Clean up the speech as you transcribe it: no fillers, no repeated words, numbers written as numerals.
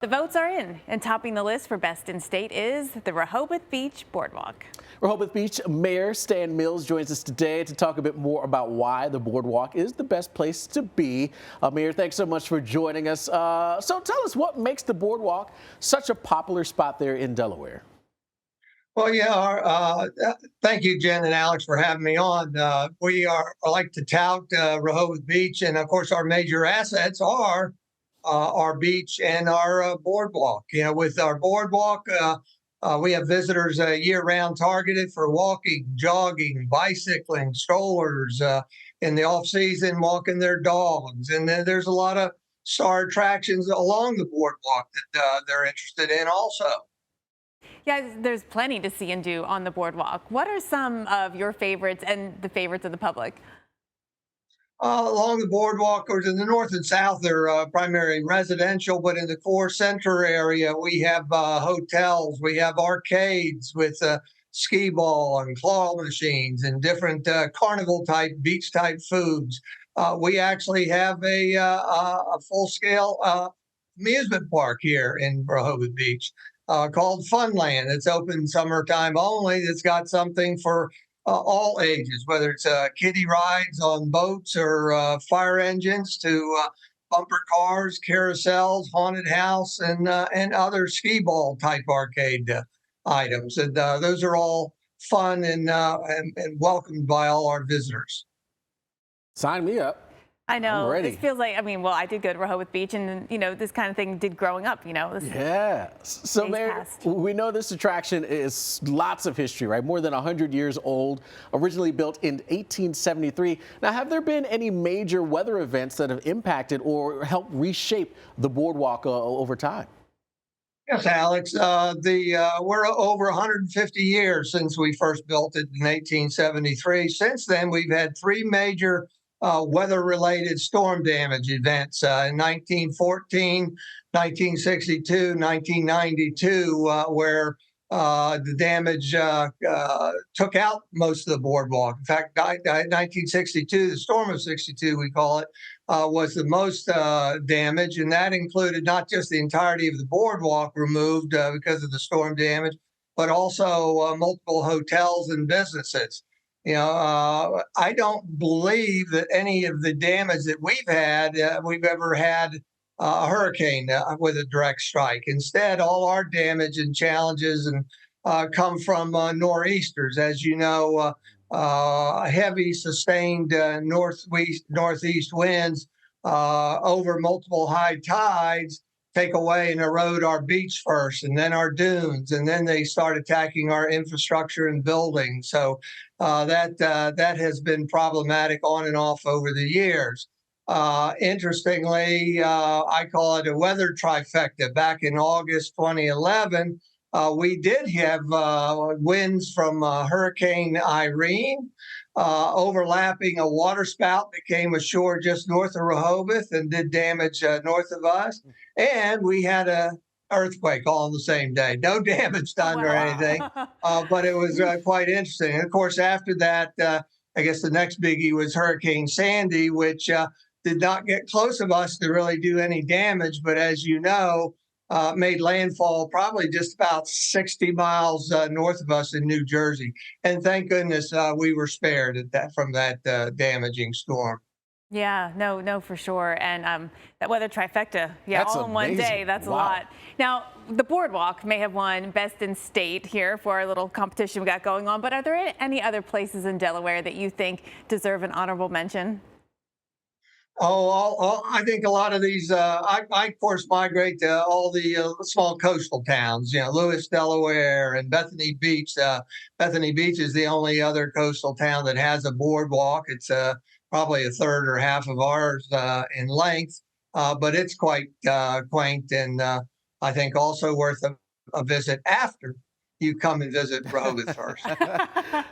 The votes are in, and topping the list for best in state is the Rehoboth Beach Boardwalk. Rehoboth Beach Mayor Stan Mills joins us today to talk a bit more about why the boardwalk is the best place to be. Mayor, thanks so much for joining us. So tell us, what makes the boardwalk such a popular spot there in Delaware? Well, yeah, thank you, Jen and Alex, for having me on. We are I like to tout Rehoboth Beach, and of course, our major assets are our beach and our boardwalk. You know, with our boardwalk, we have visitors year-round targeted for walking, jogging, bicycling, strollers. In the off-season, walking their dogs, and then there's a lot of star attractions along the boardwalk that they're interested in also. Yeah, there's plenty to see and do on the boardwalk. What are some of your favorites and the favorites of the public? Along the boardwalk, or to the north and south, they're primarily residential, but in the core center area, we have hotels, we have arcades with skee ball and claw machines and different carnival type, beach type foods. We actually have a full scale amusement park here in Rehoboth Beach called Funland. It's open summertime only. It's got something for all ages, whether it's kiddie rides on boats or fire engines to bumper cars, carousels, haunted house, and other skee ball type arcade items. And those are all fun and welcomed by all our visitors. Sign me up. I know. I'm ready. This feels like, well, I did go to Rehoboth Beach, and, this kind of thing did growing up, Yeah. So, Mayor, we know this attraction is lots of history, right? More than 100 years old, originally built in 1873. Now, have there been any major weather events that have impacted or helped reshape the boardwalk over time? Yes, Alex. We're over 150 years since we first built it in 1873. Since then, we've had three major weather-related storm damage events in 1914, 1962, 1992, where the damage took out most of the boardwalk. In fact, 1962, the storm of 62, we call it, was the most damage, and that included not just the entirety of the boardwalk removed because of the storm damage, but also multiple hotels and businesses. I don't believe that any of the damage that we've ever had a hurricane with a direct strike. Instead, all our damage and challenges come from nor'easters. As you know, heavy, sustained northeast winds over multiple high tides take away and erode our beach first, and then our dunes, and then they start attacking our infrastructure and buildings. So that has been problematic on and off over the years. Interestingly, I call it a weather trifecta. Back in August 2011, we did have winds from Hurricane Irene overlapping a water spout that came ashore just north of Rehoboth and did damage north of us. And we had a earthquake all on the same day. No damage done or anything, but it was quite interesting. And of course, after that, I guess the next biggie was Hurricane Sandy, which did not get close of us to really do any damage, but as you know, made landfall probably just about 60 miles north of us in New Jersey. And thank goodness we were spared from that damaging storm. Yeah, no, for sure. And that weather trifecta, That's all in one amazing. day, that's Wow. a lot. Now, the boardwalk may have won Best in State here for our little competition we got going on, but are there any other places in Delaware that you think deserve an honorable mention? I think a lot of these, I of course migrate to all the small coastal towns, Lewis, Delaware, and Bethany Beach. Bethany Beach is the only other coastal town that has a boardwalk. It's probably a third or half of ours in length, but it's quite quaint, and I think also worth a visit after you come and visit Rehoboth first.